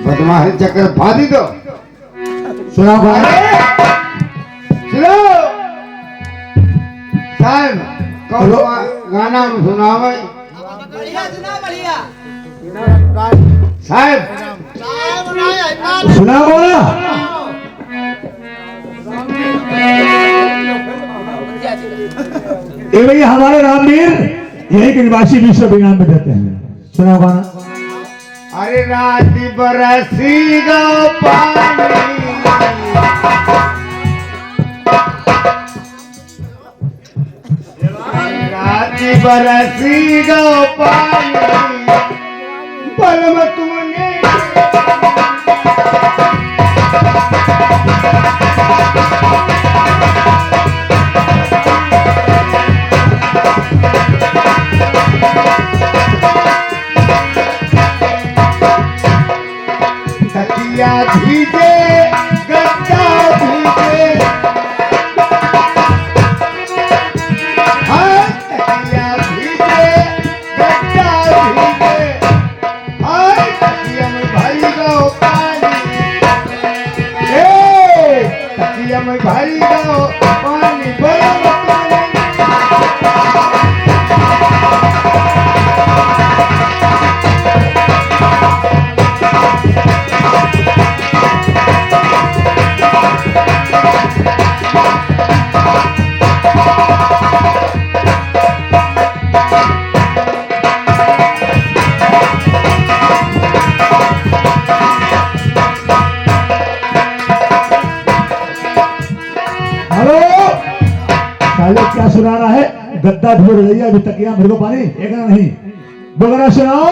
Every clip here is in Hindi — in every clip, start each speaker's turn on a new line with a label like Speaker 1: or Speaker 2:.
Speaker 1: बदमाश चक्कर फादी दो।
Speaker 2: सुना भाई
Speaker 1: चलो साहब कौन गाना सुनावे
Speaker 3: बढ़िया सुना बढ़िया
Speaker 1: साहब
Speaker 2: सुना बोला ये भैया हमारे रामवीर यही के निवासी विश्व विज्ञान में देते हैं। सुना गाना
Speaker 1: अरे रात बरसी गो पानी रात बरसी गो पानी पलम तुमने तकिया भीगे गद्दा भीगे हाँ तकिया भीगे गद्दा भीगे हाँ तकिया में भरी गो पानी तकिया में भरी गो पानी बलम
Speaker 2: क्या सुना रहा है गद्दा धो रही है अभी तकिया मेरे को पानी एक ना नहीं दोबारा सुनाओ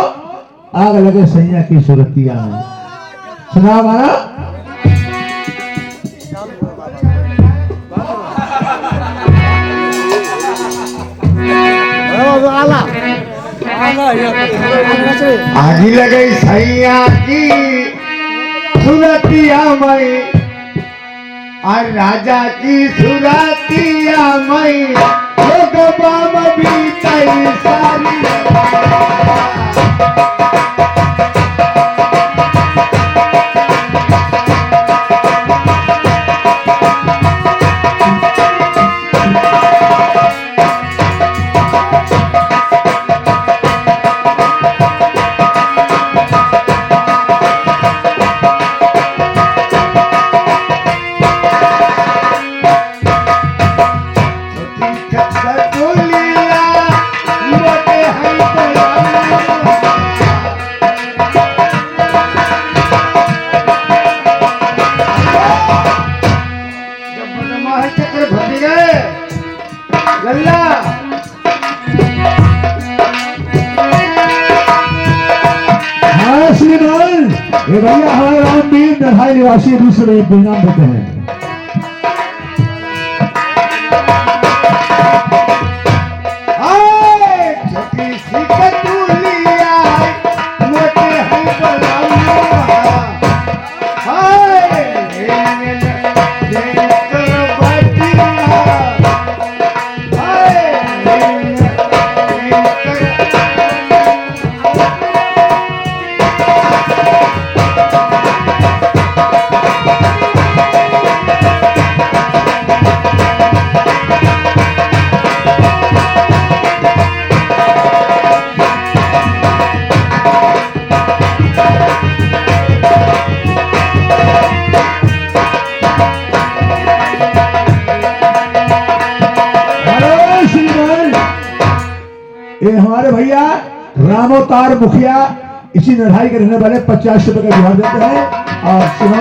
Speaker 2: आग लगे सैया की सूरतिया में सुना हमारा
Speaker 1: आगी लगे सैया की सूरतिया में और राजा की सुरतिया मई लोग बाम भी तई सारी
Speaker 2: ये भैया हमारे रामवीर दरहाई निवासी विश्व विज्ञान देते हैं। ये हमारे भैया रामोतार मुखिया इसी नढ़ाई के रहने वाले 50 रुपए का जोहार देते हैं। और सुनो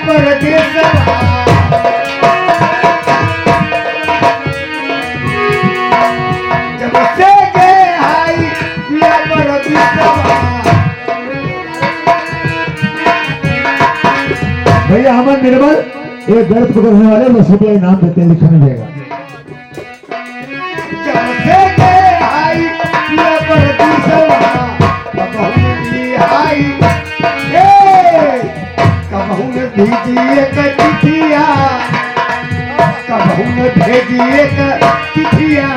Speaker 1: परदेसवा जब से गए हाय पिया परदेसवा।
Speaker 2: भैया अमन निर्मल एक गलत पकड़ने वाले 10 रुपया इनाम देते हैं, लिखा नहीं जाएगा।
Speaker 1: जब से गए हाय पिया परदेसवा कबहू नहीं हाय कबहू न भेजिए चिट्ठिया कबहू न भेजिए चिट्ठिया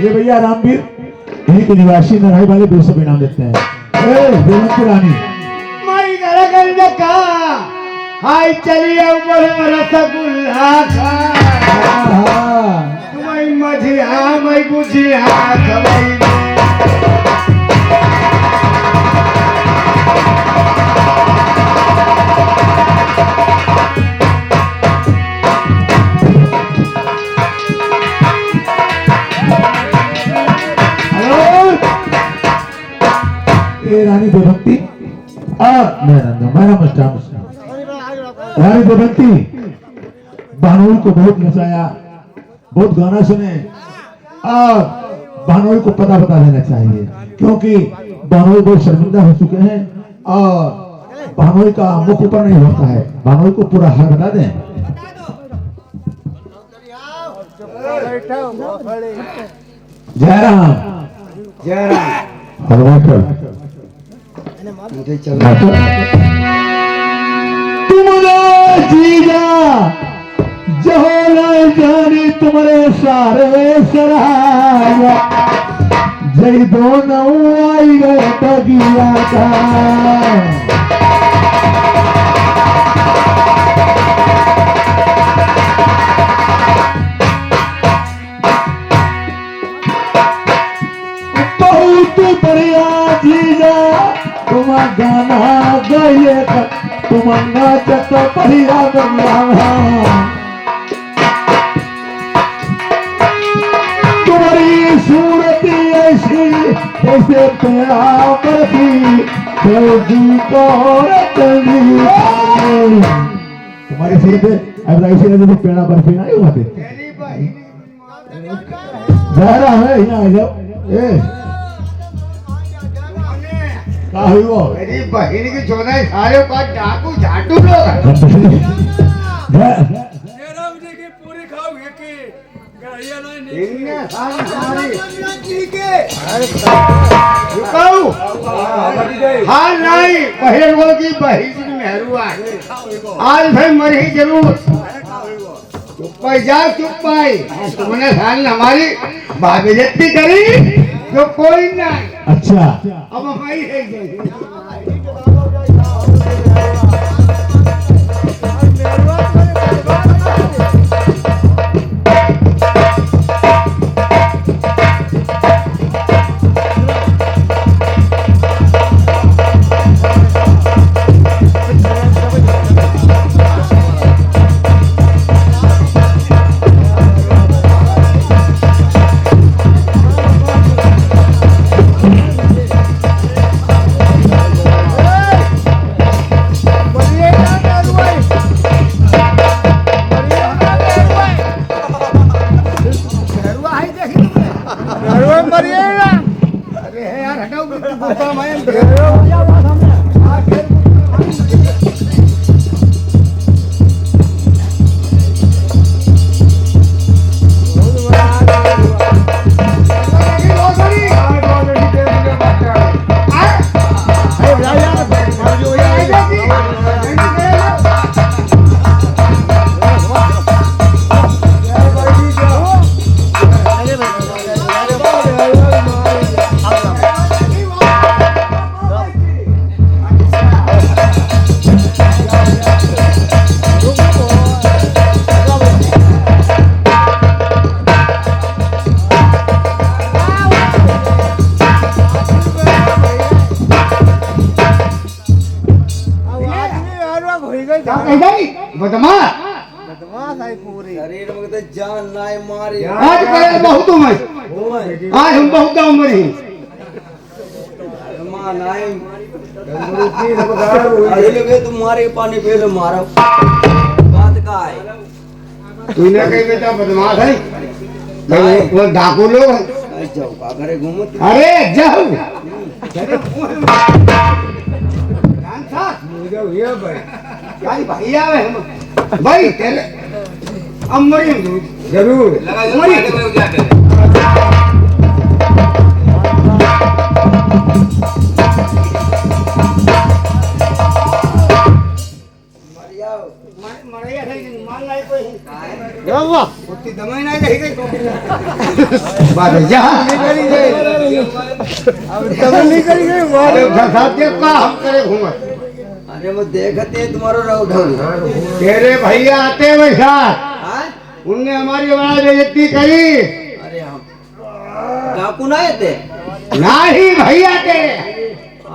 Speaker 2: ये भैया रामवीर यहीं के निवासी नराई वाले 200 इनाम देते हैं। देवंती रानी
Speaker 1: माई गरगंज का हाय चलिए ऊपर रसगुल्ला खा तुम्हारी मझिया मैं गुजिया खवाई
Speaker 2: रानी देवंती रानी देवंती बहनोई को बहुत नचाया, बहुत गाना सुने और बहनोई को पता बता देना चाहिए क्योंकि बहनोई बहुत शर्मिंदा हो चुके हैं और बहनोई का मुख ऊपर नहीं होता है। बहनोई को पूरा हाल बता दें। जयराम तुम्हारे जीजा जहोला जानी तुम्हारे सारे सराया जय दोनों आई गए बगिया का बढ़िया जीजा तुम गाना गाइए तुम नाच तो बढ़िया तुम्हारी सूरत ऐसी जैसे पेड़ा बर्फी तुम्हारी सूरत अब ऐसी नहीं तो पेड़ा बर्फी नहीं होते। जा रहा है यहाँ आ जाओ।
Speaker 1: मेरी बहन की चौदह सारे का डाकू झाटू लोग
Speaker 4: पूरी खाओगे कि
Speaker 1: हाँ नहीं पहले लोगों की बहन की मेहरुआ आज भाई मरी जरूर चुप पाई जा चुप पाई तुमने साल हमारी बेइज्जती करी जो कोई नहीं।
Speaker 2: अच्छा
Speaker 1: अब हमारी है बदमाश
Speaker 3: शरीर में तो जान नाय मारी
Speaker 1: आज करे बहुत उम्र आज हम बहुत उम्र ही
Speaker 3: मां नाय अरे लगे तुम्हारे पानी पे लो मारो बात का है
Speaker 1: तूने कही बेटा बदमाश है वो डाकू लोग हैं।
Speaker 3: जाओ का करे घूमत
Speaker 1: अरे जाओ भाई भैया भाई तेरे अमरी जरूर
Speaker 3: अरे वो देखते हैं तुम्हारा रौढल
Speaker 1: तेरे भैया आते वैसा उनने हमारी बड़ा बेइज्जती करी।
Speaker 3: अरे हम डाकू ना थे
Speaker 1: नहीं भैया तेरे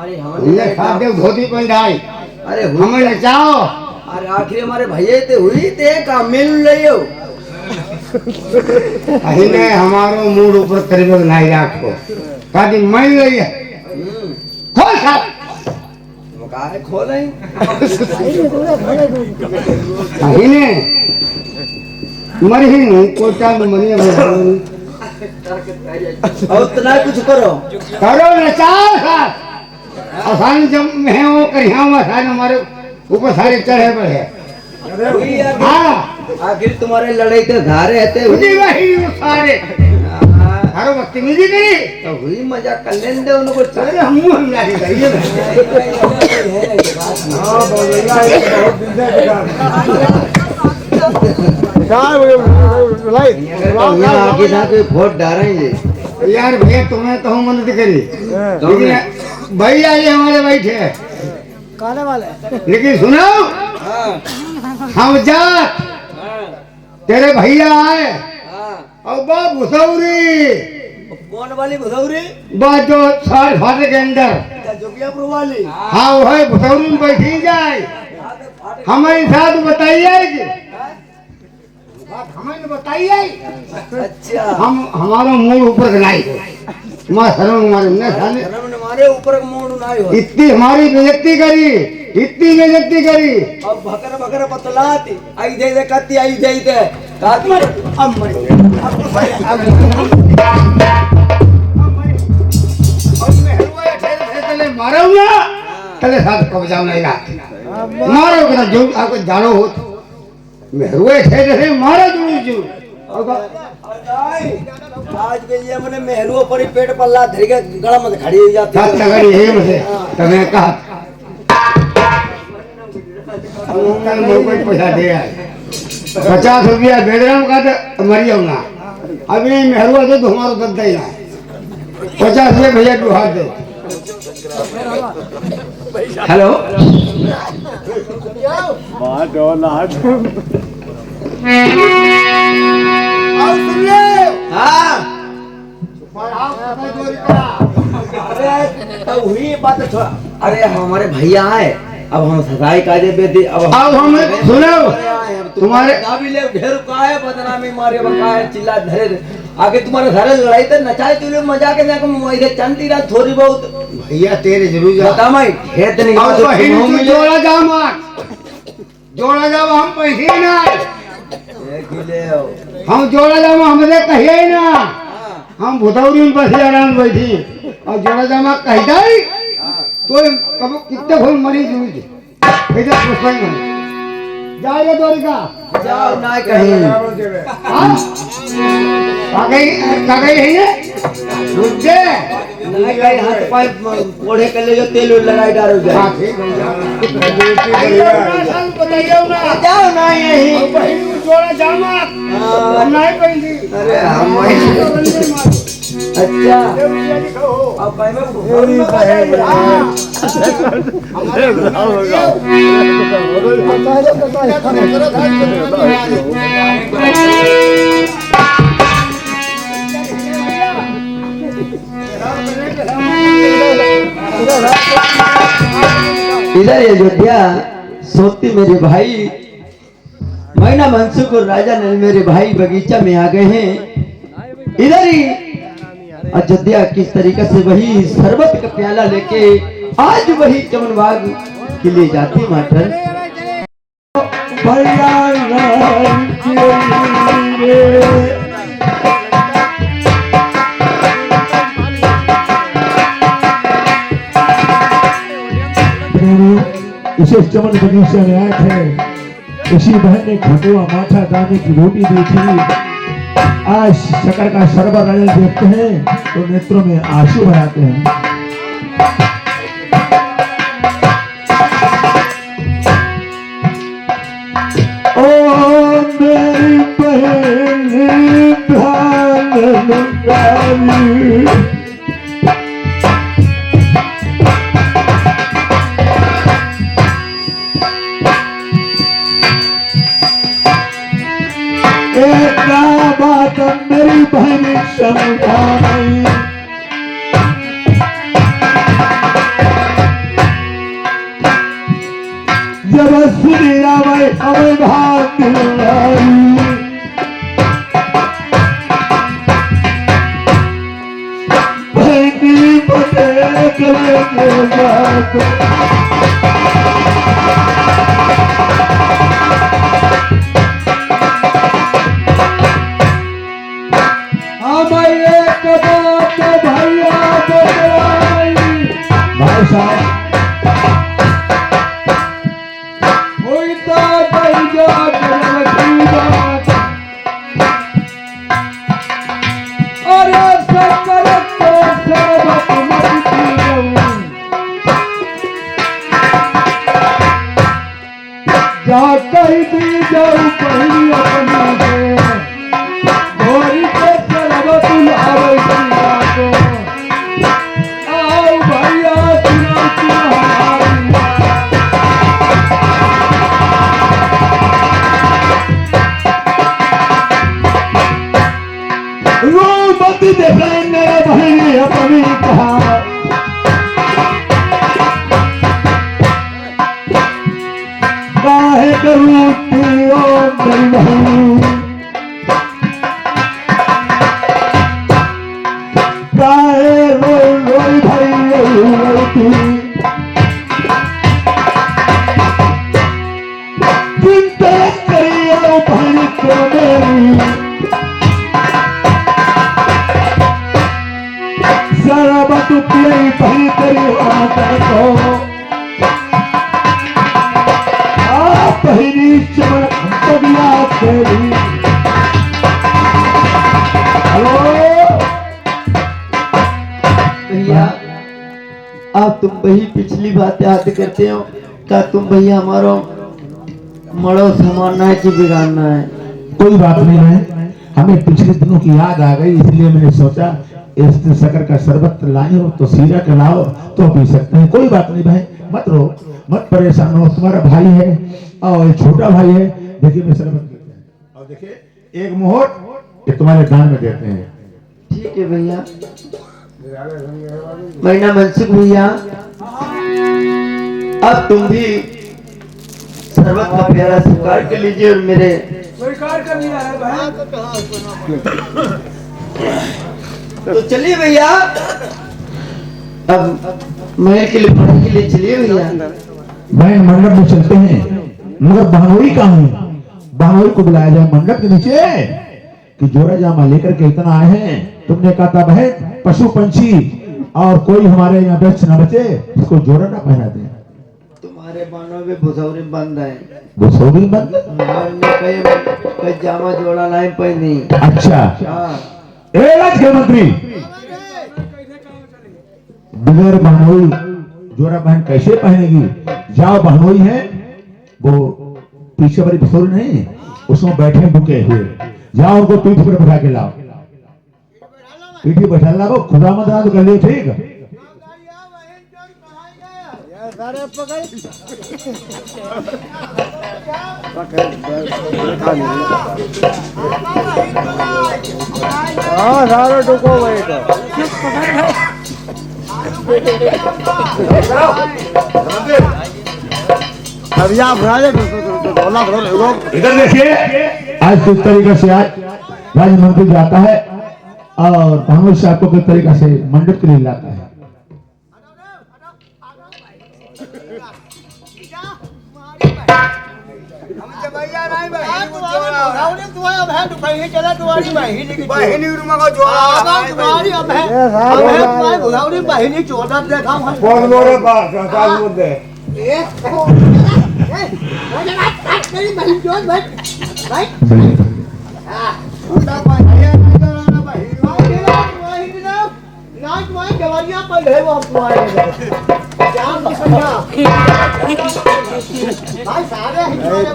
Speaker 3: अरे
Speaker 1: उनने साथ धोती पहनाई
Speaker 3: अरे
Speaker 1: हमें नचाओ।
Speaker 3: अरे आखिर हमारे भैया थे हुई थे का मिल लियो
Speaker 1: अहिने हमारो मूड ऊपर करीब नहीं राखो कादी मैं रही है खोल साहब
Speaker 3: मकारे खोले
Speaker 1: अहिने मरी नहीं कोटा में मरी
Speaker 3: और उतना कुछ करो
Speaker 1: करो नचाओ साहब आसान जब मैं वो करिया आसान हमारे ऊपर सारे चढ़े पड़े
Speaker 3: हुई आखिर-
Speaker 1: हाँ
Speaker 3: आखिर तुम्हारे लड़ाई तो धारे रहते
Speaker 1: मुझे
Speaker 3: हुई
Speaker 1: वही वो सारे हरो बदतमीजी करी
Speaker 3: तो हुई मजा कर लेने दे उनको
Speaker 1: अरे हम हमला के करिए
Speaker 3: आगे जाके वोट डालेंगे
Speaker 1: यार भैया तुम्हें तो हम मदद करी लेकिन भैया ये हमारे बैठे
Speaker 3: खाने वाले
Speaker 1: लेकिन सुनो हम जात तेरे भैया आए और बा भुसौरी
Speaker 3: कौन वाली भुसौरी
Speaker 1: बा जो सार फाटे के अंदर
Speaker 3: जोगियापुर वाली
Speaker 1: हाँ वो है भुसौरी में बैठी जाए हमारे साथ बताइए कि बात हमें बताइए
Speaker 3: अच्छा
Speaker 1: हम हमारा मूड ऊपर नहीं मां शरण हमारे ने साले
Speaker 3: हमारे ऊपर मूड ना हो
Speaker 1: इतनी हमारी बेइज्जती करी इतनी बेइज्जती करी
Speaker 3: अब भकर भकर बतलाती आई दे दे कत्ती आई दे दे काट मार अब मर
Speaker 1: मारो ना तले साथ कब्जा नहीं ला मारो कदा जो आपको जानो हो मेहरुए ठेरे से मारो जरूर
Speaker 3: आज के ये मैंने मेहरू पर ही पेट पल्ला धर के गला में खड़ी हो जाती
Speaker 1: साथ तगड़ी है मुझे तने कहा कल मोबाइल पैसा दे आए 50 रुपया बेदराम का तो मरियो ना अभी मेहरुआ दे तो हमारा दद्दा ही ना 50 रुपया भैया तू हाथ दे
Speaker 3: हेलो हाँ अरे तो हुई बात थोड़ा अरे हमारे भैया आए अब हम सगाई काजे पे दी अब
Speaker 1: हम सुनो तुम्हारे
Speaker 3: काबिले ढेर का है बदनामी मारे बका है चिल्ला धरे आगे तुम्हारे सारे लड़ाई तो नचाए तुले मजा के जाके मोइदे चंती रात थोड़ी बहुत
Speaker 1: भैया तेरे जरूर जा
Speaker 3: बता मैं खेत नहीं
Speaker 1: अब बहिन तू जोड़ा जा हम पैसे ना हम जोड़ा जामा हमसे कहिए ही ना हम भुतौरी में बस आराम बैठी और जोड़ा जामा कह जाए तो कब कितने फूल मरी जुई इधर पुष्पा में जाएगा द्वारिका
Speaker 3: जाओ ना कहीं
Speaker 1: हाँ कागई है ये रुक जा
Speaker 3: ना कहीं हाथ पाए ओढ़े कर ले जो तेल लगाई डालो जाए
Speaker 1: हाँ ठीक है बताइए ना
Speaker 3: जाओ ना यही
Speaker 1: बहिन जोड़ा जामा नहीं पहनी
Speaker 3: अरे हम अच्छा अब भाई में पूरी इधर ये अयोध्या सोती मेरे भाई मैना मनसुख और राजा नल मेरे भाई बगीचा में आ गए हैं। इधर ही अयोध्या किस तरीके से वही शरबत का प्याला लेके आज वही चमन बाग के लिए जाती मास्टर।
Speaker 2: इसे चमन बगीचे में आए थे, इसी बहन ने खटुआ माठा दाने की रोटी दी थी। आज शकर का शरबत डाले देखते हैं तो नेत्रों में आंसू भराते हैं। ओ मेरी बहन बात मेरी बहन समझाई, जब सुनिया मैं हमें भाग बहनी बटे करेंगे भाई साहब जा कहीं भी जाऊं कहीं अपना से गोरी के शरबत लावे को आओ भैया रोमती देखेंगे भाई अपनी कहा काहे करूं पियो नहीं काहे रोई रोई भाई रोती चिंता करियो भाई को मेरी शरबत पियई भाई तेरी आदत को पहली चमन बगिया तेरी। हेलो
Speaker 3: भैया आप तुम वही पिछली बात याद करते हो क्या? तुम भैया हमारो मड़ो समाना है कि बिगाड़ना है?
Speaker 2: कोई बात नहीं है, हमें पिछले दिनों की याद आ गई इसलिए मैंने सोचा इस शक्कर का शरबत लाई हो तो सीरा का लाओ तो पी सकते हैं। कोई बात नहीं भाई, मत रो मत परेशान हो, तुम्हारा भाई है और छोटा भाई है। देखिए मैं शरबत देते हैं और देखिए एक मोहर ये तुम्हारे दान में देते हैं।
Speaker 3: ठीक है भैया। मैना मनसुख भैया अब तुम भी शरबत का प्याला स्वीकार कर लीजिए और मेरे
Speaker 4: स्वीकार कर लिया है भाई।
Speaker 3: तो चलिए भैया अब महल के लिए पढ़ने के लिए चलिए भैया।
Speaker 2: मैं मंडप में चलते हैं मगर बहनोई कहाँ है? बहनोई को बुलाया जाए मंडप के नीचे कि जोड़ा जामा लेकर के इतना आए हैं। तुमने कहा था बहन पशु पंछी और कोई हमारे यहाँ बेच न बचे, इसको जोड़ा ना पहना दे।
Speaker 3: तुम्हारे बानों में भुसौरी बंद है।
Speaker 2: भुसौरी बंद?
Speaker 3: कई जामा जोड़ा लाए पर नहीं।
Speaker 2: अच्छा राज्य मंत्री बगैर बहनोई जोड़ा बहन कैसे पहनेगी? जाओ बहनोई है वो पीछे वाली भुसौरी नहीं उसमें बैठे बुके हुए, जाओ उनको पीठ पर बैठा के लाओ। पीठी बैठा लाओ, खुदा मदद कर लियो। ठीक
Speaker 1: सारो टुको भाई तो
Speaker 2: इधर देखिए, आज किस तरीके से आज राज्य मंत्री जाता है और भानुर साहब को किस तरीके से मंडप के लिए लाता है।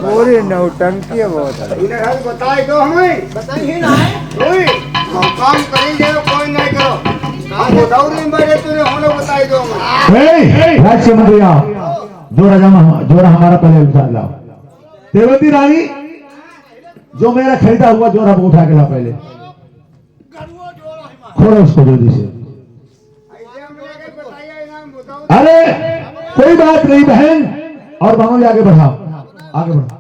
Speaker 1: पूरी नौटंकी है बहुत। बताए दो हमें, बताइए ना काम करेंगे कोई नहीं करो दौरी में बैठे तूने होने बताई दो हमें।
Speaker 2: राज्य मंत्री आओ, जोरा हमारा पहले उतार लाओ। देवती रानी, जो मेरा खरीदा हुआ जोरा वो उठा के लाओ पहले, खोलो उसको जल्दी से। अरे कोई बात नहीं बहन, और बहनों आगे बढ़ाओ, आगे बढ़ाओ।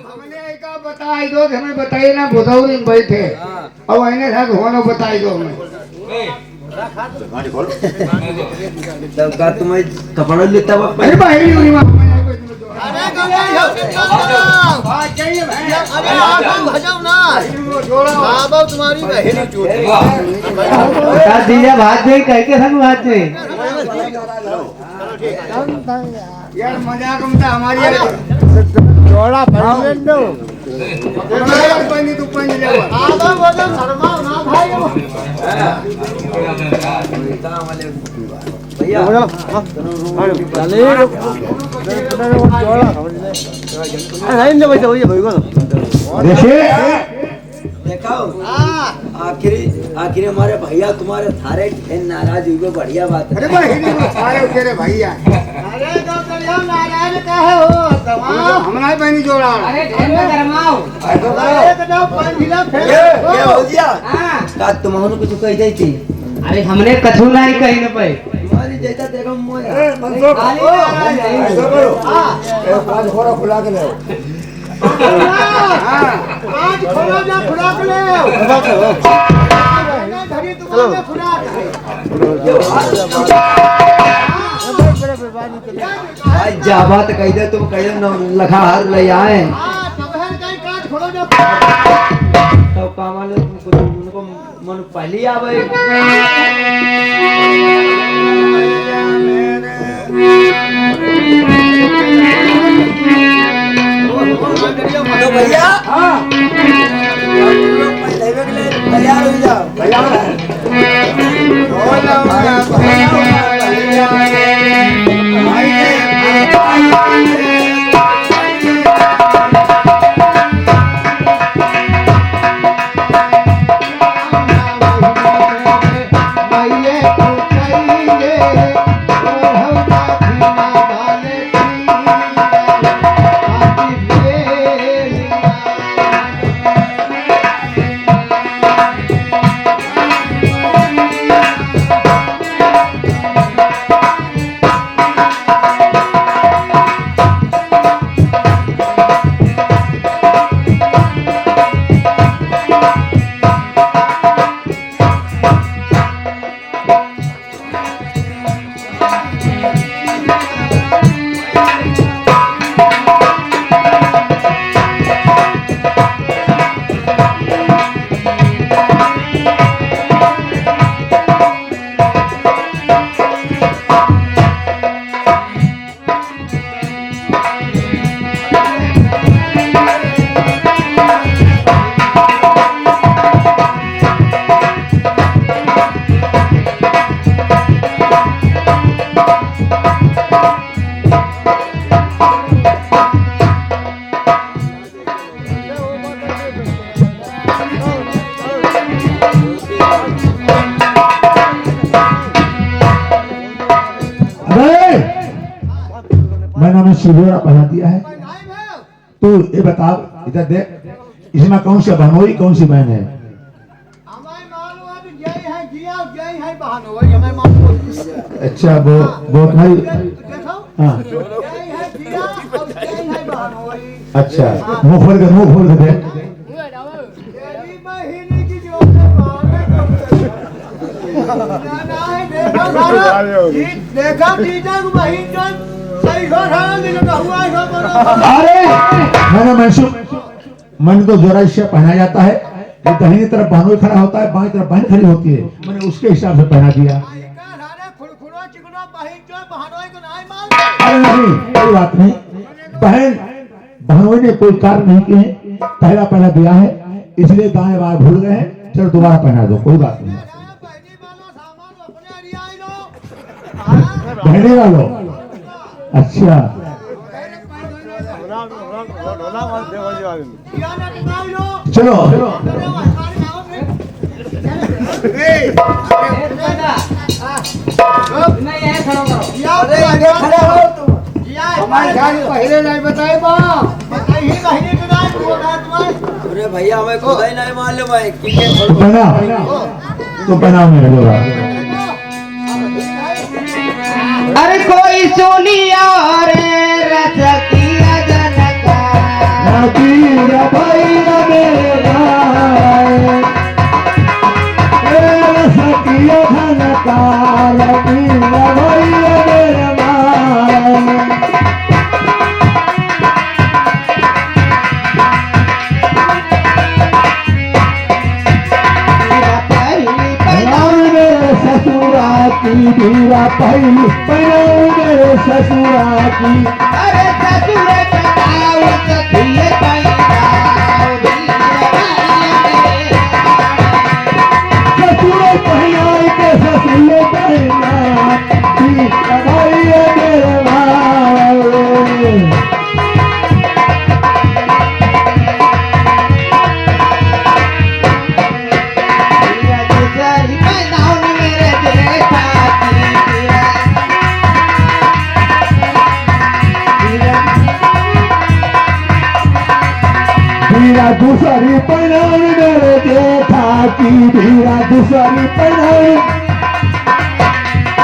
Speaker 1: हमने का बताई दो, हमें बताइए ना भुदौरी में बैठे और इन्हें साथ होने बताई दो हमें।
Speaker 3: तब का तुम्हें कपड़ा लेता हुआ
Speaker 1: अरे भाई नहीं हुई
Speaker 3: तुम्हारी बहन
Speaker 5: दीजिए भात में कह के संग भात में
Speaker 1: यार मजाक में हमारी
Speaker 5: जोड़ा पहन दो
Speaker 1: तू पंज ले
Speaker 2: देखिए
Speaker 3: आखिर हमारे भैया तुम्हारे थारे नाराज हुए, बढ़िया बात है।
Speaker 1: अरे भाई सारे तेरे भैया हमारा बहनी जोड़ा
Speaker 3: का तुम कुछ कह दी थी?
Speaker 5: अरे हमने कछु नहीं कही न पे
Speaker 3: तुम्हारी जैसा देखो
Speaker 1: खुला के ले
Speaker 3: जा बात कह दे, तुम कह दो लखा हार ले आए तो काम वाले उनको मन पहले आवे। तो भैया तैयार हो जाओ।
Speaker 2: मैंने हमें सिंदूरा पहना दिया है। तू ये बता, इधर देख, इसमें कौन सी बहनोई कौन सी बहन है? अच्छा वो भाई, हाँ अच्छा मुंह खोल के दे।
Speaker 1: तेरी बहिनी की जो है देखा जीजा को बहिन जन सही हो रहा है हुआ है।
Speaker 2: अरे मैंने तो जोरा इससे पहना जाता है कि दाहिनी तरफ बहनोई खड़ा होता है, बाईं तरफ बहन खड़ी होती है, मैंने उसके हिसाब से पहना दिया। अरे नहीं कोई बात नहीं, बहन बहनोई ने कोई कार्य नहीं किए हैं, पहला दिया है इसलिए दाएं बाएं भूल गए हैं, चलो दोबारा पहना दो, कोई बात नहीं। बहने वालों अच्छा चलो
Speaker 1: पहले नहीं बताए बा
Speaker 3: अरे भैया हमें खुद ही नहीं मालूम है
Speaker 2: पहना तो पहनाओ मेरे जोड़ा।
Speaker 5: अरे कोई सोनिया रे रसकिया जनका
Speaker 2: रकीरा भैया मेरा सकिया धनका रकीरा भैया मेरा धीरा पहली पहनाऊ मेरे ससुरा की।
Speaker 5: अरे ससुर कटाओ सखिए
Speaker 2: ससुर पहनाई के ससुर पहना की कमाइए मेरे भाई। धीरा दूसरी पहनाई मेरे जेठा की, धीरा दूसरी पहनाई।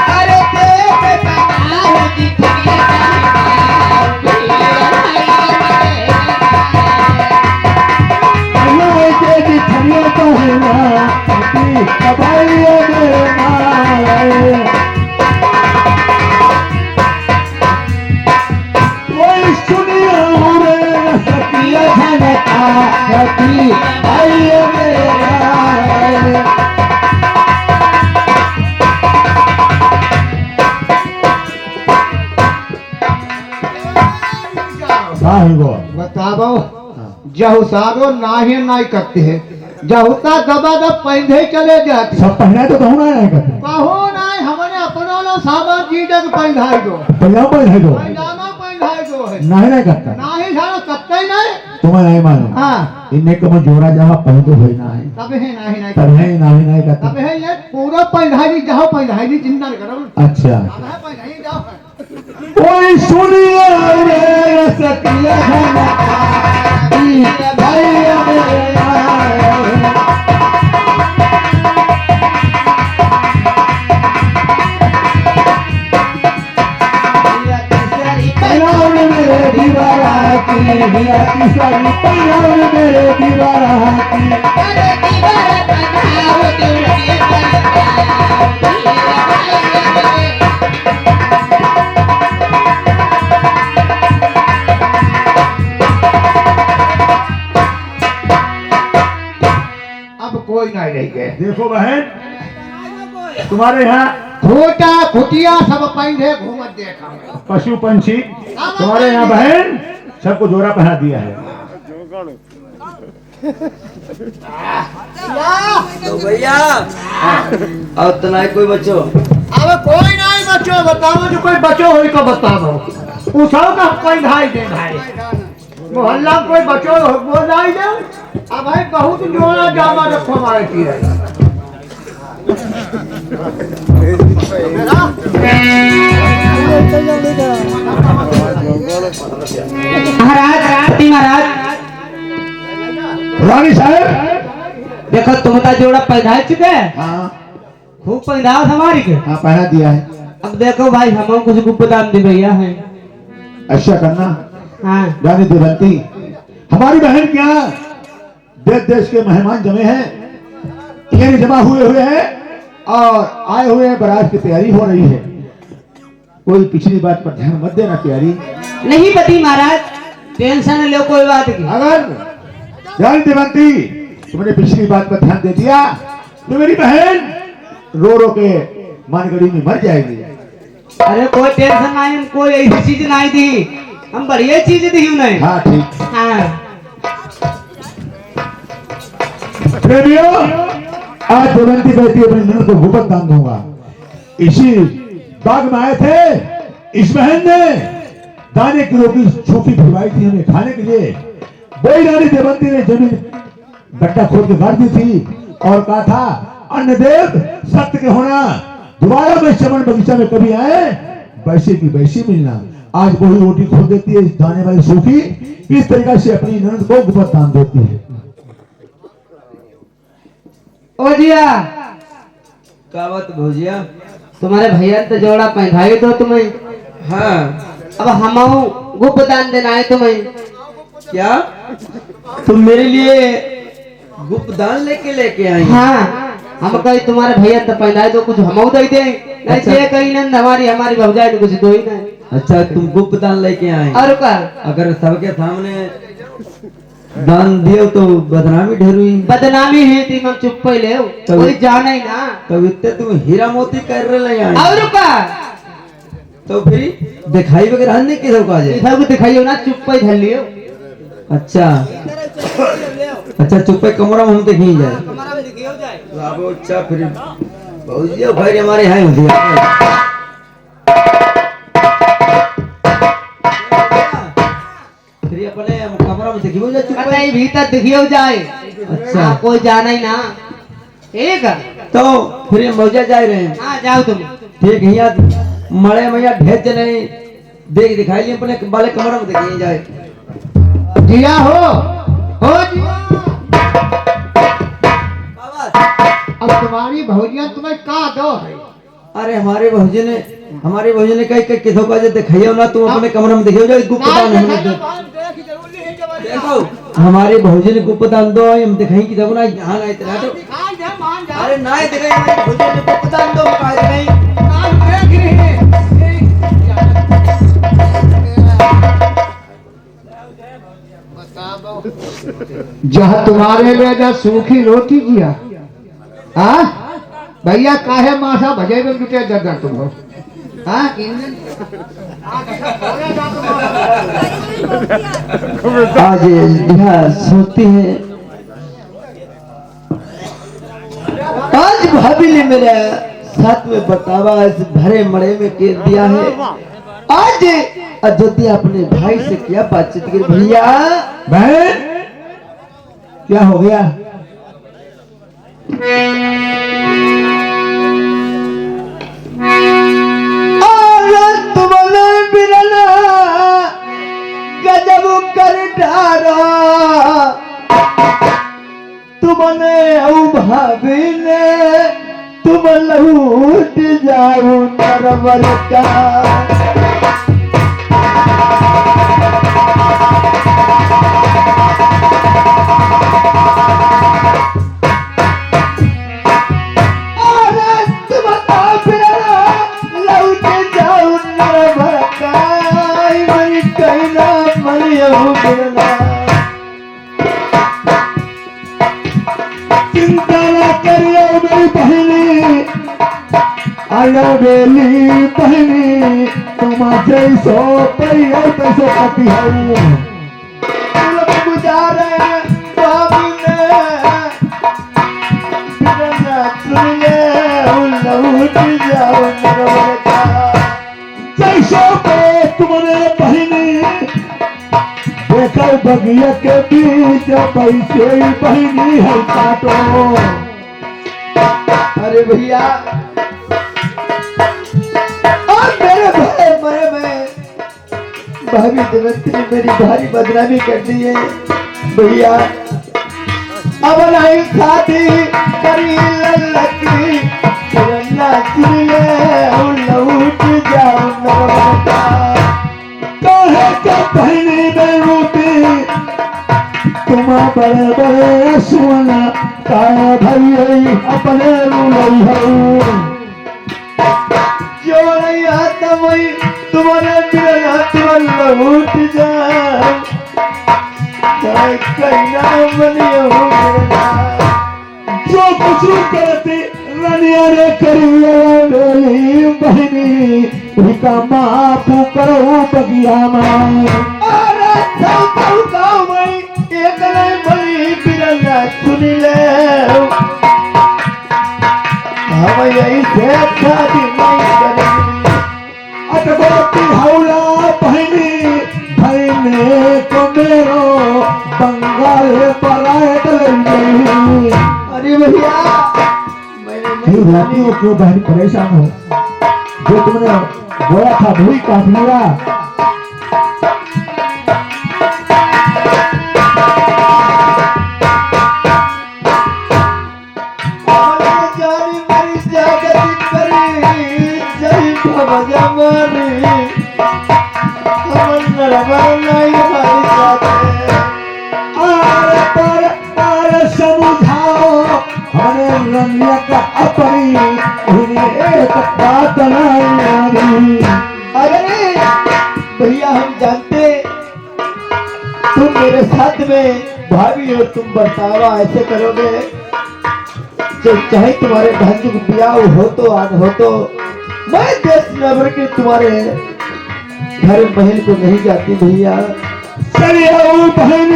Speaker 5: अरे देख बनाओ दिखिए
Speaker 2: पहनाई के दिखिए पहना की कमाइए मेरे भाई। कोई सुनिया रे सकिया धनका रकी आइए मेरा।
Speaker 1: बताओ जहु सारो नाहे नहीं करते हैं, जहुता दबा दब पहले चले जाते
Speaker 2: सब पहना तो कहूँ ना करते
Speaker 1: कहो नहीं हमने अपना लो साबर जी जग पहनाई दो
Speaker 2: पंजाब पहनाई दो
Speaker 1: पैजामा पहनाई दो है
Speaker 2: नहीं करता
Speaker 1: नाही सारो कत्ते नहीं
Speaker 2: तुम्हें नहीं मालूम।
Speaker 1: हाँ
Speaker 2: इन्हें कम जोड़ा जहाँ पहन तो होई ना है
Speaker 1: तब है नाही नहीं
Speaker 2: तब है नहीं
Speaker 1: तब
Speaker 2: करता।
Speaker 1: है ये पूरा पहनाई जाओ पहनाई चिंता नहीं करो
Speaker 2: अच्छा
Speaker 1: अब है पहनाई जाओ
Speaker 2: कोई सुनिए रे सकिया धनका भैया मेरा। पहनाओ मेरे दीवारा की, मेरा किसानी पहनाओ मेरे दीवारा की।
Speaker 5: अरे दीवार बनाओ दिल
Speaker 1: अब कोई नहीं रह गए
Speaker 2: देखो बहन तुम्हारे यहाँ
Speaker 1: खोटा खुटिया सब पहले घूमत देखा
Speaker 2: पशु पंछी तुम्हारे यहाँ बहन सबको जोड़ा पहना दिया है।
Speaker 3: तो भैया और तो नहीं कोई बच्चो
Speaker 1: अब कोई नहीं बच्चों बताओ जो कोई बच्चों हो का बताओ उसाओ का कोई ढाई दे भाई मोहल्ला में कोई बच्चों हो वो ढाई दे। अब भाई बहुत जोड़ा जामा रखो हमारे की है
Speaker 5: महाराज महाराज
Speaker 2: रानी साहब
Speaker 5: देखो तुम का जोड़ा पहना चुके
Speaker 2: हाँ
Speaker 5: खूब पहनाओ हमारी के।
Speaker 2: हाँ पहना दिया है।
Speaker 5: अब देखो भाई हम कुछ गुप्त दान दे भैया है।
Speaker 2: अच्छा करना
Speaker 5: हाँ
Speaker 2: जाने दे बनती हमारी बहन क्या देश देश के मेहमान जमे हैं, ये जमा हुए हैं और आए हुए हैं, बारात की तैयारी हो रही है। कोई पिछली बात पर ध्यान मत देना प्यारी।
Speaker 5: नहीं पति महाराज, टेंशन लो कोई बात की।
Speaker 2: अगर जान देवंती तुमने पिछली बात पर ध्यान दे दिया तो मेरी बहन रो रो के मानगढ़ी में मर जाएगी।
Speaker 5: अरे कोई टेंशन नहीं, कोई ऐसी चीज नहीं दी, हम बढ़िया चीज दी उन्हें।
Speaker 2: हाँ ठीक।
Speaker 5: हाँ
Speaker 2: प्रेमियों, आज देवंती कहती अपने ननद को भूपत दान दूंगा। इसी बाग में आए थे, इस बहन ने दाने किलो की छोकी भिजवाई थी हमें खाने के लिए। वही रानी देवंती ने जमीन गड्ढा खोद के गाड़ दी थी और कहा था अन्न देव सत्य के होना, दोबारा मैं चमन बगीचा में कभी आए वैसे की वैसी मिलना। आज वही रोटी खोल देती है इस दाने वाली सूखी, इस तरीका से अपनी ननद को गुपत दान देती है।
Speaker 5: ओ जिया,
Speaker 3: कावत भोजिया।
Speaker 5: तुम्हारे भैया तो जोड़ा पहनाई दो तुम्हें।
Speaker 3: हाँ
Speaker 5: अब हम गुप्त दान देना है तुम्हें।
Speaker 3: क्या तुम मेरे लिए गुप्त दान लेके आई?
Speaker 5: हाँ हम कहीं तुम्हारे भैया तो पहनाई दो, कुछ हम दे दे। नहीं
Speaker 3: अच्छा।
Speaker 5: ये कहीं नंद हमारी भौजाई तो कुछ दो ही नहीं।
Speaker 3: अच्छा तुम गुप्त दान लेके आए।
Speaker 5: और का
Speaker 3: अगर सबके सामने दान दियो तो बदनामी ढेर हुई।
Speaker 5: बदनामी है थी, हम चुप ही ले, कोई जाने ही ना।
Speaker 3: तो इतने तुम हीरा मोती कर रहे हैं
Speaker 5: और का
Speaker 3: तो फिर दिखाई वगैरह नहीं किसी को आज।
Speaker 5: सब दिखाइयो ना, चुप ही धर लियो।
Speaker 3: अच्छा अच्छा चुप पे कमरा में हम देखी जाए। अब अच्छा फिर भौजिया भाई हमारे यहाँ होती है। फिर अपने कमरा में देखी जाए, चुप पे।
Speaker 5: नहीं भीतर दिखियो जाए।
Speaker 3: अच्छा।
Speaker 5: हाँ, कोई जाना ही ना। ठीक है
Speaker 3: तो फिर हम भौजिया जा रहे हैं।
Speaker 5: हाँ जाओ तुम।
Speaker 3: ठीक है यहाँ मड़े मैया ढेर जने देख दिखाई लिए अपने वाले कमरा में देखी जाए।
Speaker 1: जिया हो जिया। अब तुम्हारी भौजिया तुम्हें का दो है?
Speaker 3: अरे हमारे भौजी ने कहीं किसों का जो दिखाइयो ना, तुम अपने कमरे में देखियो जाए गुप्त दान हमने देखो। हमारे भौजी ने गुप्त दान दो, हम दिखाई कि देखो ना यहाँ नहीं तेरा तो। अरे ना दिखाई हमारे भौजी ने गुप्त दान दो, कहा दिखाई।
Speaker 1: जहाँ तुम्हारे लिए जा सूखी रोटी जिया। हाँ भैया काहे मासा भजे में जुटे दर्द तुम हो। हाँ
Speaker 3: आज यहाँ सोती है। आज भाभी ने मेरे साथ में बतावा इस भरे मड़े में घेर दिया है। आज अयोध्या अपने भाई से क्या बातचीत की? भैया
Speaker 2: बहन क्या हो गया?
Speaker 3: तुमने बिरना गजब कर डारा, तुमने भाभी ने तुम लूट जाओ नरवर का।
Speaker 2: चिंता न करियो मेरी बहनी, आयो बेली बहनी, तुम जैसो परियो तैसो पति हो।
Speaker 3: गुजारे भाभी ने बिरना सुनिए लूट जाओ नरवर का।
Speaker 2: जैसो पे तुमने बहनी देखो बगिया के बीच पैसे बहनी है काटो।
Speaker 3: अरे भैया और मेरे भाई मरे में भाभी देवंती ने मेरी भारी बदनामी कर दी है। भैया अब नहीं खाती करी लल्लकी, तिरन्ना चुनिए लूट जाओ नरवर का।
Speaker 2: काहे के बहनी में रोती बड़े बड़े सुना काय भई अपने रुलई हो
Speaker 3: जो नहीं आता वही तुम्हारे बिना तुम लौट जाओ चाहे कहीं ना बनियो
Speaker 2: जो कुछ करते रनिया रे करिए बहनी उनका माफ करो बगिया में
Speaker 3: अरे सब गाँव में एक नहीं बनी बिरंगा सुन ले हम यही से शादी नहीं करेंगे
Speaker 2: अटकोती हौला बहनी भैने को मेरो बंगाल पर आए गई
Speaker 3: अरे भैया मैंने नहीं
Speaker 2: रानियों क्यों बहन परेशान हो जो तुमने बोला था वही काट लिया
Speaker 3: जानी मेरी जागती करी जय भवजा मारी हमन नरवर नहीं हमारी जाते
Speaker 2: पर समझाओ हमारे रंगिया का अपनी उन्हें एक बात नहीं
Speaker 3: अरे भैया हम जानते तुम मेरे साथ में भाभी हो तुम बर्तावा ऐसे करोगे जो चाहे तुम्हारे भांजी को ब्याह हो तो आज हो तो मैं देश नगर के तुम्हारे घर महल को नहीं जाती भैया
Speaker 2: चलिए बहन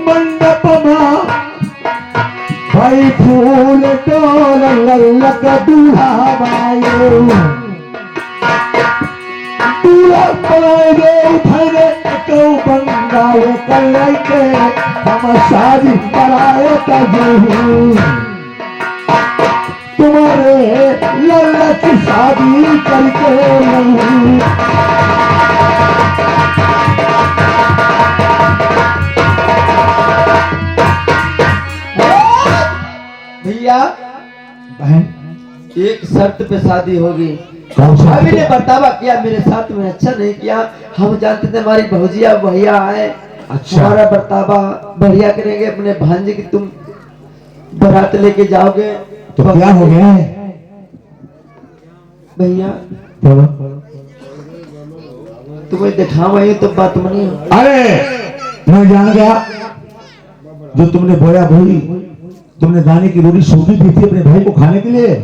Speaker 2: मंडप में भाई फूल डोल लल्लक दूल्हा बायो दूल्हा बनाए उठने को बंगाल कल के हम शादी कराए तजू तुम्हारे लल्ला की शादी करके नहीं
Speaker 3: भैया
Speaker 2: बहन
Speaker 3: एक शर्त पे शादी होगी
Speaker 2: कौन सा
Speaker 3: भाभी ने बर्तावा किया मेरे साथ में अच्छा नहीं किया हम जानते थे हमारी भौजिया भैया आए
Speaker 2: अच्छा।
Speaker 3: हमारा बर्तावा बढ़िया करेंगे अपने भांजे की तुम बारात लेके जाओगे
Speaker 2: तो क्या हो गया है
Speaker 3: भैया
Speaker 2: बोलो
Speaker 3: तुम्हें दिखावा ही तो बात मनी हो
Speaker 2: अरे मैं जान गया जो तुमने बोया भूली तुमने दाने की रोटी सूखी दी थी अपने भाई को खाने के लिए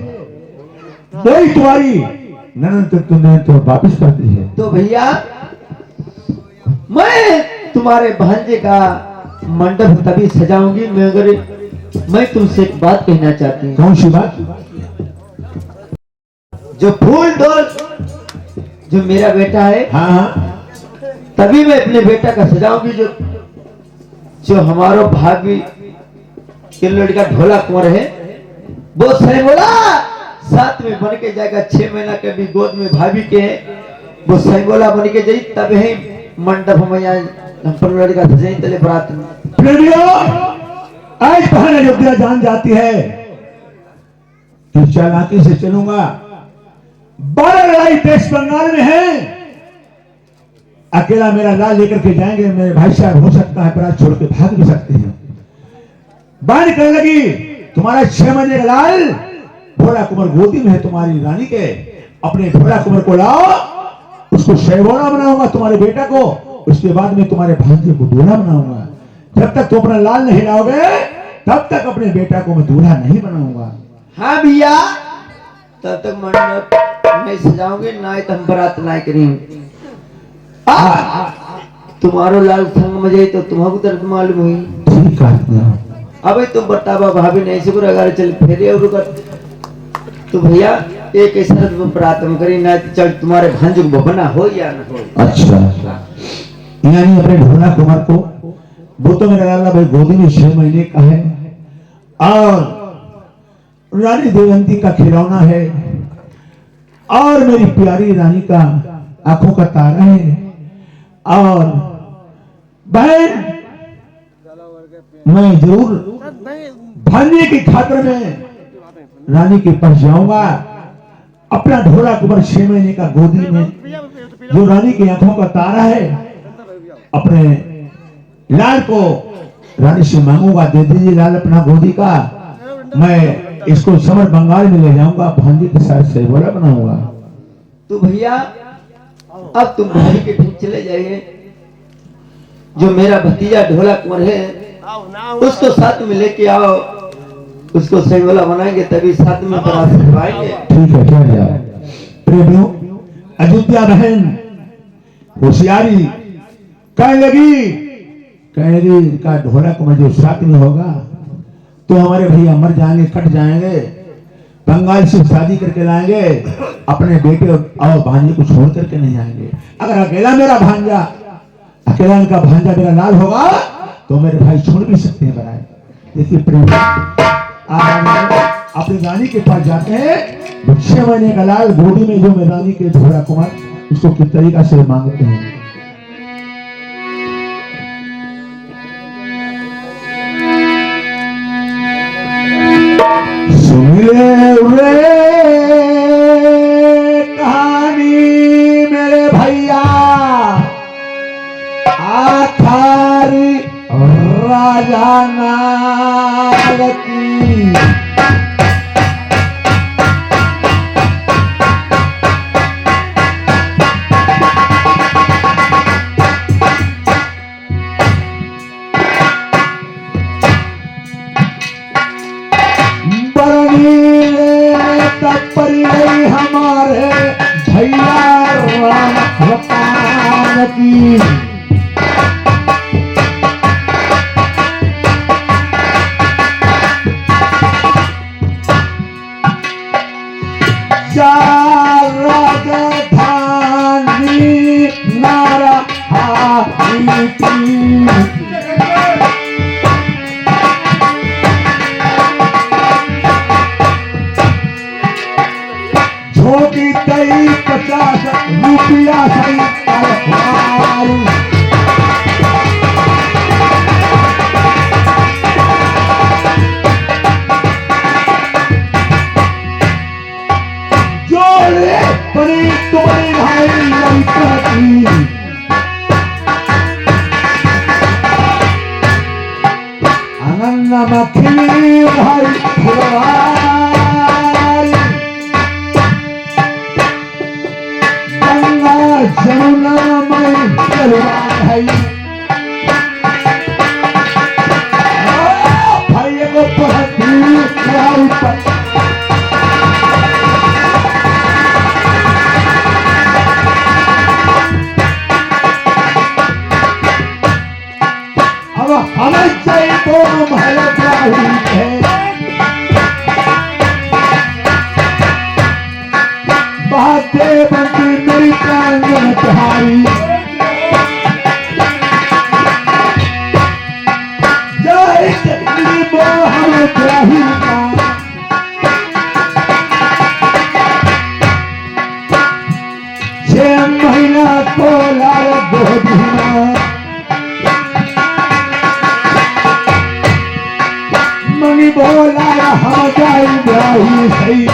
Speaker 2: वही तुम्हारी ननद तो तुमने तो वापिस कर दी है
Speaker 3: तो भैया मैं तुम्हारे भांजे का मंडप तभी सजाऊंगी मैं तुमसे एक बात कहना चाहती हूँ
Speaker 2: कौन सी बात
Speaker 3: जो फूल डोल जो मेरा बेटा है
Speaker 2: हाँ हाँ
Speaker 3: तभी मैं अपने बेटा का सजाऊंगी जो हमारो भाभी के लड़का ढोला कुंवर है वो सही बोला साथ में बन के जाएगा 6 महीना के भी गोद में भाभी के वो सही बोला बन के जाई तब ही मंडप में हम पर लड़का सजाई तले बरात में
Speaker 2: प्रेमियों आज बहन अयोध्या जान जाती है कि चालाकी से चलूंगा 12 लड़ाई देश बंगाल में है अकेला मेरा लाल लेकर के जाएंगे मेरे भाई साहब हो सकता है बरात छोड़ के भाग भी सकते हैं बात करने लगी तुम्हारा 6 महीने का लाल भोला कुंवर गोदी में है तुम्हारी रानी के अपने भोला कुंवर को लाओ उसको शैवाना बनाऊंगा तुम्हारे बेटा को उसके बाद में तुम्हारे भांजे को दूल्हा बनाऊंगा जब तक तुम अपना लाल नहीं लाओगे तब तक अपने बेटा को मैं दूल्हा नहीं बनाऊंगा
Speaker 3: हाँ भैया तब तक मंडप नहीं सजाओगे ना तो हम बारात ना करेंगे तुम्हारो लाल संग में जाए तो तुम्हारे तरफ मालूम हुई
Speaker 2: ठीक है
Speaker 3: अब तुम बतावा भाभी नहीं से अगर चल फेरे और तो भैया एक ऐसा बारात में करी ना चल तुम्हारे भांजे को बना हो या ना हो
Speaker 2: अच्छा यानी अपने ढोला कुमार को वो तो मेरा लाला भाई गोदी में 6 महीने का है और रानी देवंती का खिलौना है और मेरी प्यारी रानी का आंखों का तारा है और बहन मैं जरूर भांजे की खातिर में रानी के पास जाऊंगा अपना ढोला कुमार 6 महीने का गोदी में जो रानी की आंखों का तारा है अपने लाल को रानी से मांगूंगा, दे दीजिए लाल अपना गोदी का, मैं इसको समर बंगाल में ले जाऊंगा, भांजी के साथ सेवरा बनाऊंगा।
Speaker 3: तो भैया अब तुम भाई के ठीक चले जाइए, जो मेरा भतीजा ढोला कुंवर है उसको साथ में लेके आओ, उसको सेंगोला बनाएंगे तभी साथ में बारात करवाएंगे।
Speaker 2: ठीक है, चल जाओ। प्रेमियों, अयोध्या बहन होशियारी कहने लगी का ढोला कुंवर जो साथ में होगा तो हमारे भैया मर जाएंगे, कट जाएंगे, बंगाल से शादी करके लाएंगे, अपने बेटे और भांजे को छोड़ करके नहीं जाएंगे। अगर अकेला मेरा भांजा, अकेला इनका भांजा मेरा लाल होगा तो मेरे भाई छोड़ भी सकते हैं बनाए। देखिए प्रेम, अपनी रानी के पास जाते हैं, 6 महीने का लाल गोदी में जो मेरी रानी के ढोला कुंवर, उसको किस तरीका से मांगते हैं। रे कहानी मेरे भैया आखारी राजा नाग की। हमारे भैया राम की चार राजधानी नारा छोटी तई 50 रुपया सही जोड़े बड़ी तुम्हारी भाई लड़का की आनंद मखनी भाई जमुना में चलवा है भाई को पढ़ती पर अब हमें चाहिए तो महल है बातें बनती मेरी प्रांगण तुम्हारी जय चक्री मोहन ग्राही का 6 महीना को लाल गोधना मनी बोला हम जाई ग्राही सही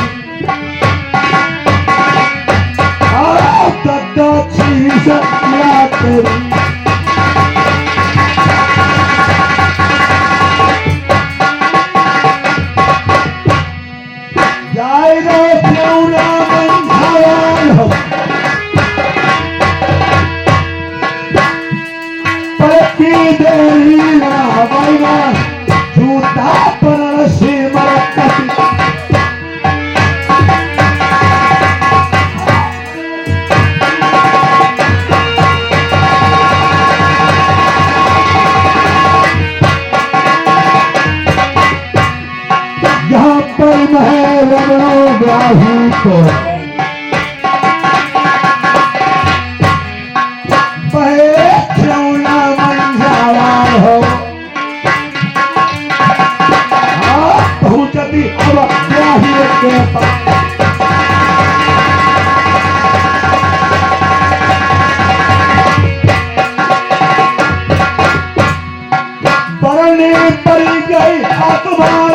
Speaker 2: जूता पर से यहाँ पर महल ग्राही को हो पहुंचती अब ग्राही के पास बरने पड़ी गई अखबार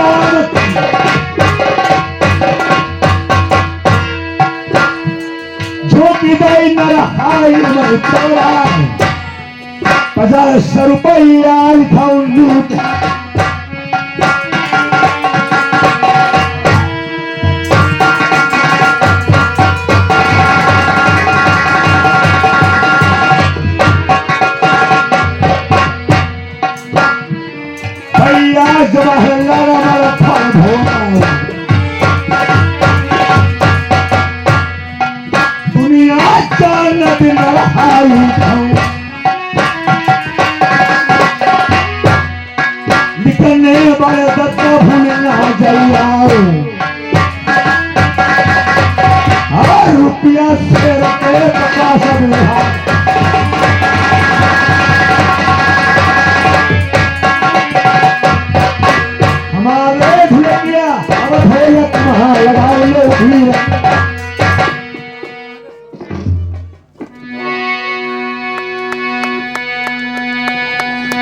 Speaker 2: झोंकी गई नरहाई में चौरा 50 रुपया लिखाऊं लूट भैया जवाहरलाल हमारा फल हो दुनिया जानत नहाई निकलने वाले दत्ता भूल ना जाइए हर रुपया से रुपये 50 हमारे ढुलकिया अब भैया तुम्हारा लगा लो भीड़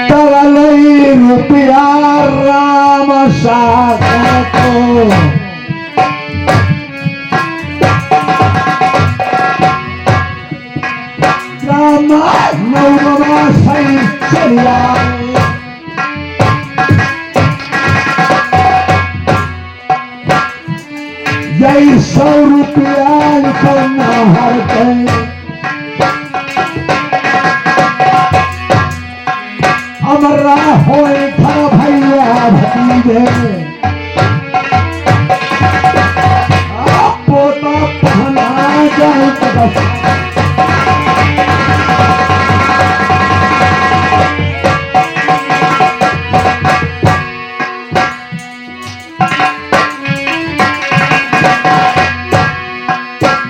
Speaker 2: तगलई रुपया राम सागर को राम नौमा सही चलिया यही 100 रुपया करना हर कहीं अमरा होए घर भैया भतीजे पोता पहना जाए बस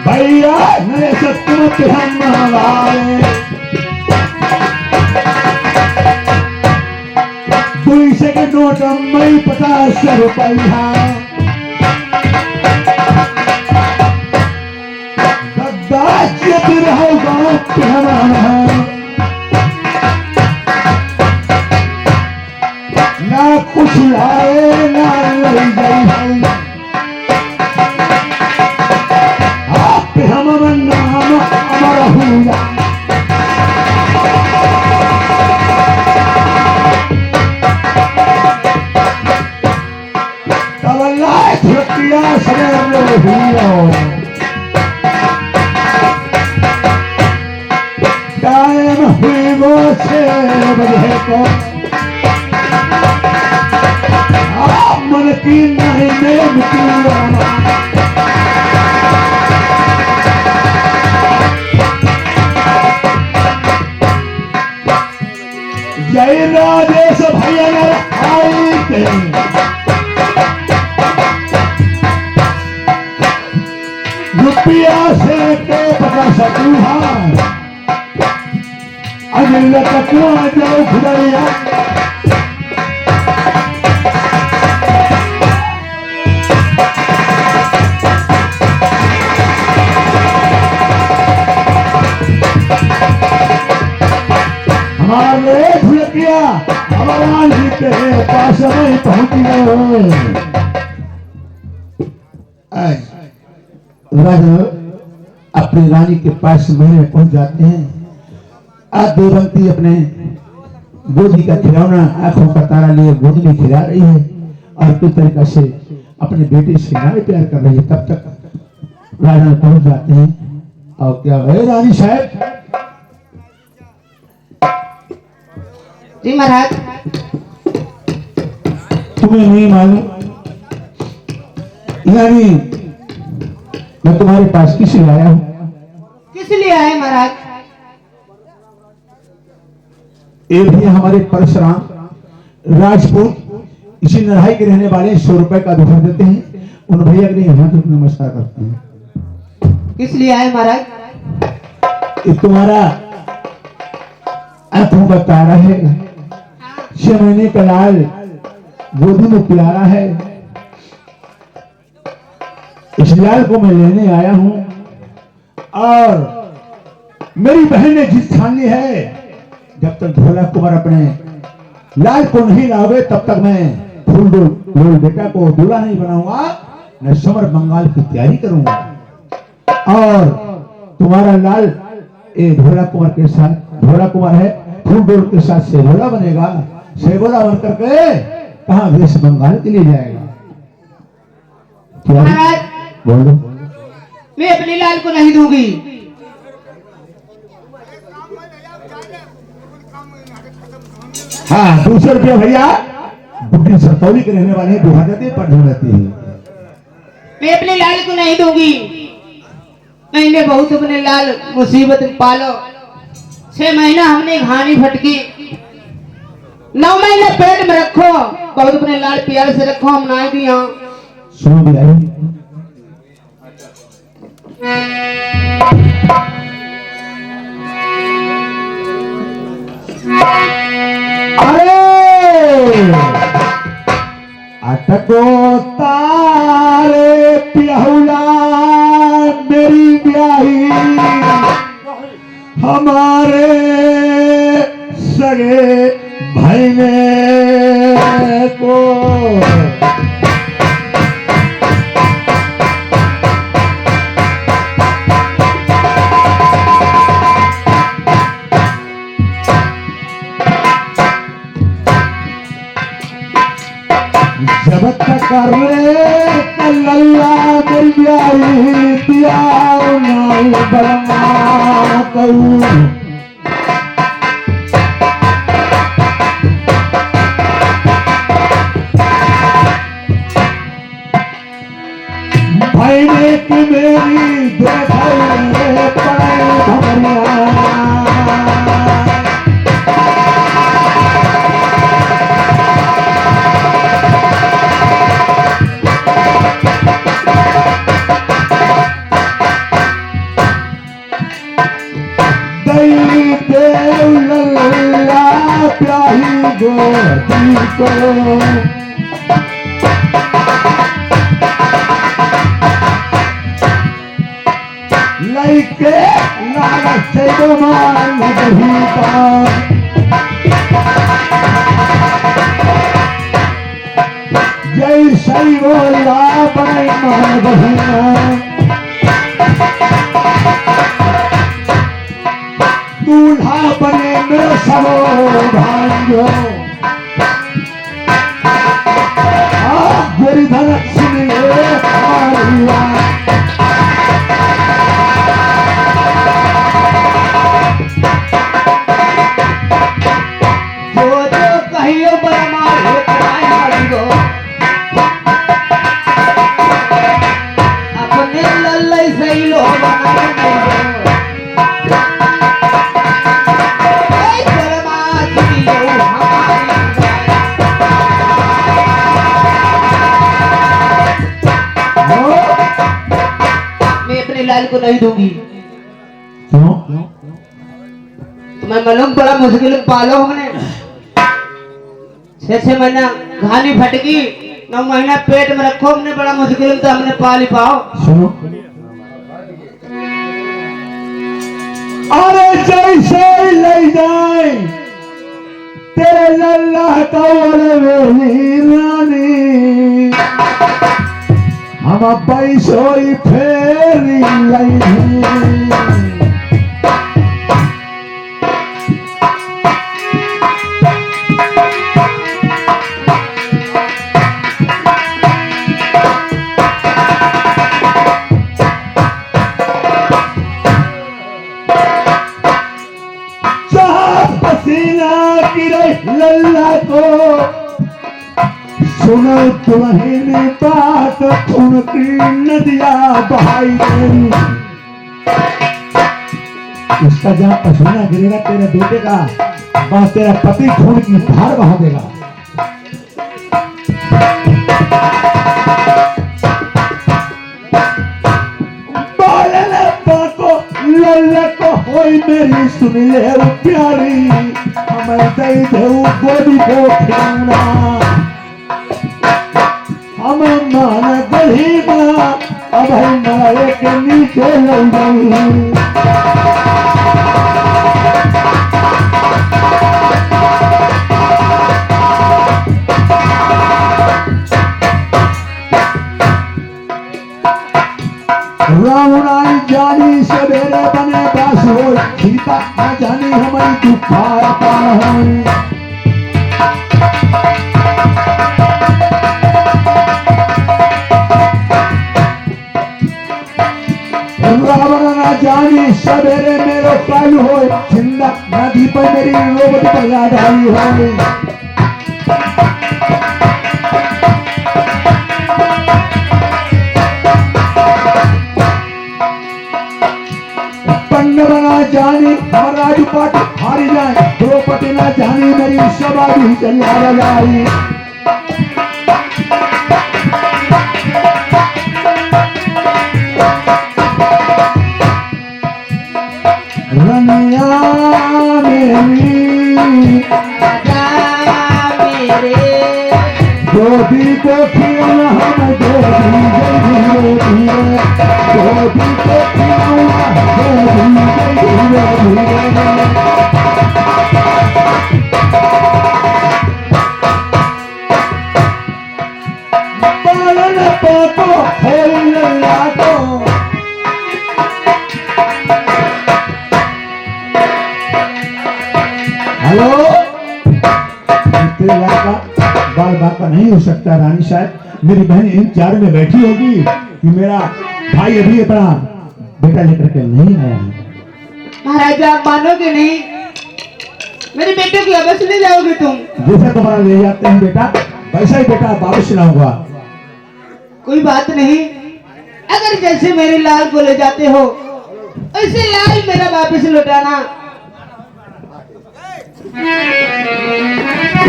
Speaker 2: भैया नए सत्तमत हम हमारे 200 के नोट मई 50 रुपया दाचियत रहो गाँव पहना ना कुछ आए ना लड़ी गई आप हम नाम अमर हुआ टाइम हुई वो 6 बजे को आप मन की नहीं में जय राजेश भैया आई थे रुपया से तो 50 दूहार अनिल तकुआ जाओ खुदाया हमारे ढुलकिया हमारा जी के पास में पहुंच गए राजा अपनी रानी के पास महल में पहुंच जाते हैं आज देवंती अपने गोदी का खिलौना आंखों का तारा लिए गोदी में खिला रही है और किस तरीके से अपने बेटे से नारे प्यार कर रही है तब तक राजा पहुंच जाते हैं और क्या है रानी साहब
Speaker 5: जी महाराज
Speaker 2: तुम्हें नहीं मालूम यानी मैं तुम्हारे पास किस लिए आया हूं
Speaker 5: किस लिए आए महाराज
Speaker 2: ये भी हमारे परशुराम राजपूत इसी लड़ाई के रहने वाले 100 रुपए का धोखा देते हैं उन भैया के लिए यहाँ तक नमस्कार करते हैं
Speaker 5: किस लिए आए महाराज
Speaker 2: ये तुम्हारा आंखों का तारा है 6 महीने का लाल गोदी में प्यारा है इस लाल को मैं लेने आया हूं और मेरी बहन ने जिद ठान ली है जब तक भोला कुमार अपने लाल को नहीं लावे तब तक मैं फूल डोल बेटा को दूल्हा नहीं बनाऊंगा मैं समर बंगाल की तैयारी करूंगा और तुम्हारा लाल ये भोला कुमार के साथ भोला कुमार है फूल डोल के साथ सेवोला बनेगा, सेवोला बन करके कहाँ वेस्ट बंगाल के लिए जाएगा। क्या
Speaker 5: महाराज
Speaker 2: बोलो।
Speaker 5: मैं अपने लाल को नहीं दूंगी।
Speaker 2: हाँ 200 रुपया भैया, बुढ़ी सरतौली के रहने वाले दुहा जाती है, पढ़ रहती है।
Speaker 5: मैं अपने लाल को नहीं दूंगी। मैंने बहुत अपने लाल मुसीबत में पालो। 6 महीना हमने घानी फटकी, 9 महीने पेट में रखो, बहुत अपने लाल प्यार से रखो, हम ना दिया।
Speaker 2: सुनो बिहारी, अटको तारे पिहुला मेरी ब्याही, हमारे सगे भाई को जब तक लल्ला मेरी ब्याही दिया नाई बलमा कहूँ। भाई ने कि मेरी देखा पड़े भमरिया, प्याही गोदी को लैके लागत से गोमान गहीता, जय सही बोला बने मान गहीना, दूल्हा बने मेरे सबो भांजो। गोरी धनक सुनिए मारिया,
Speaker 5: जो जो कहियो बरमा अपने लल्लै सही लो लाल को नहीं दूंगी।
Speaker 2: क्यों?
Speaker 5: तुम्हें मालूम बड़ा मुश्किल में पालो हमने, 6 महीना घानी फटकी, 9 महीना पेट में रखो हमने, बड़ा मुश्किल में तो हमने पाल ही पाओ।
Speaker 2: सुनो, अरे जैसे ले जाए तेरे लल्ला कौन मेरी रानी, हम पैसोई फेरी लई, चाह पसीना गिरे लल्ला को, सुनो तुम्हें बात खून की नदिया बहाई गई। इसका जहाँ पसीना गिरेगा तेरे बेटे का, वहां तेरा पति खून की धार बहा देगा। लल्ला को होई मेरी सुन ले प्यारी, हमें दे दे गोदी को खिलौना, हम मान गरीबा अब हमारे के नीचे लग गई। रावणाई जानी सवेरे बने बास हो, चिंता न जाने हमारी दुखाया पाए। रावण ना जानी सवेरे मेरो काल हो, चिंता नदी पर मेरी रोबत पर याद आई हो। पंडवा जानी राजपाट हारी जाए, द्रौपदी ना जानी मेरी सभा भी चला जाए। रनिया मेरी जो भी को खिलाना हम जो भी जो भी को खिलाना पालन पोतो खेलना तो हेलो तेरे लड़का बाल बाका नहीं हो सकता रानी साहब। मेरी बहन इंतजार में बैठी होगी कि मेरा भाई अभी अपना बेटा लेकर के नहीं आया है।
Speaker 5: महाराज आप मानोगे नहीं, मेरे बेटे की अवश्य ले जाओगे तुम।
Speaker 2: जैसा तुम्हारा ले जाते हैं बेटा वैसा ही बेटा वापस लाऊंगा।
Speaker 5: कोई बात नहीं, अगर जैसे मेरे लाल को ले जाते हो वैसे लाल मेरा वापस लौटाना।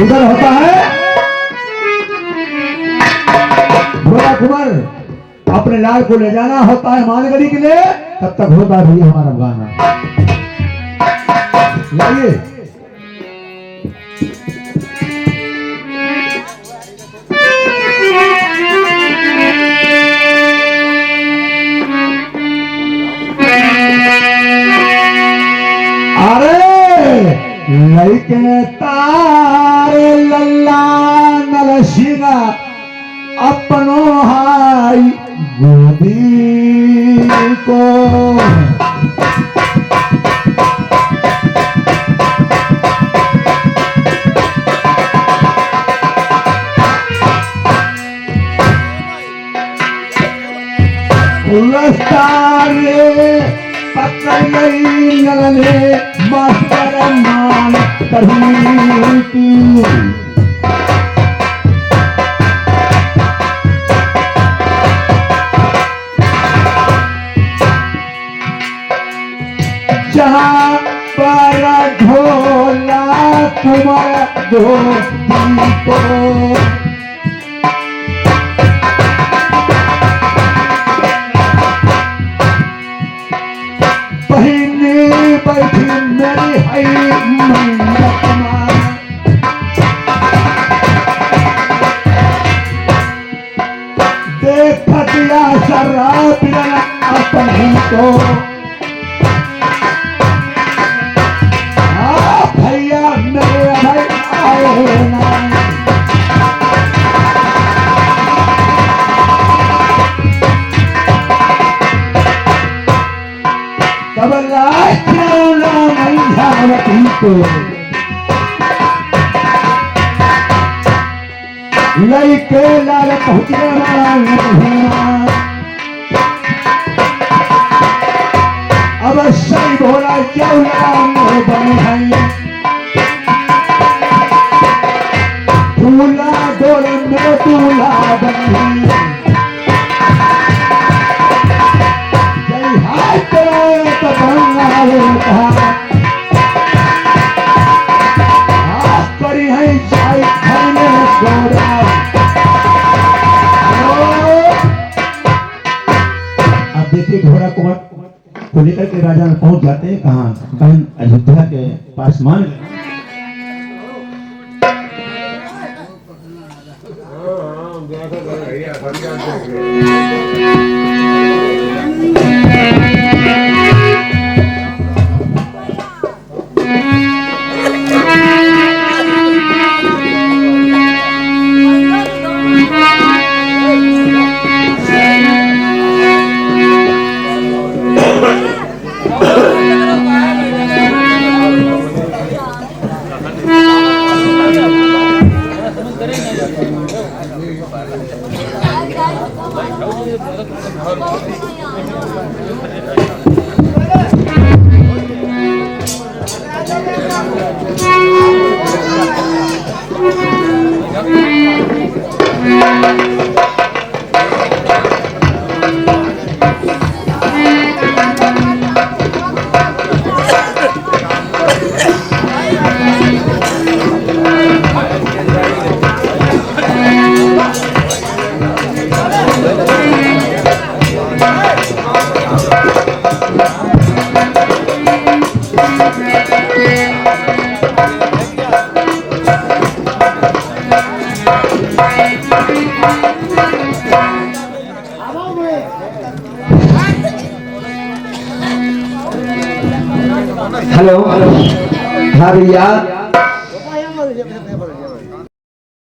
Speaker 2: उधर होता है भोला कुमार, अपने लाल को ले जाना होता है मानगढ़ी के लिए, तब तक होता भी हमारा गाना। लाइए लैके तार लल्ला नरसिंह अपनो हाई गोदी को रस्तारे पकड़ई नरने मास्टर मान कही जहाँ पर ढोला तुम्हारा दोस्ती को बैठी मेरी है देख दिया शराब अपनी को भैया मेरे भाई आए ना लैके लाल पहुँचने अवश्य भोला दूल्हा डोल में दूल्हा बनी जय हाथ तो बंगाल करी है जाय खाने गोरा। आप देखिए घोड़ा कुमार को लेकर के राजा में पहुंच जाते हैं कहाँ, बहन अयोध्या के पास मान
Speaker 3: हेलो हाँ भैया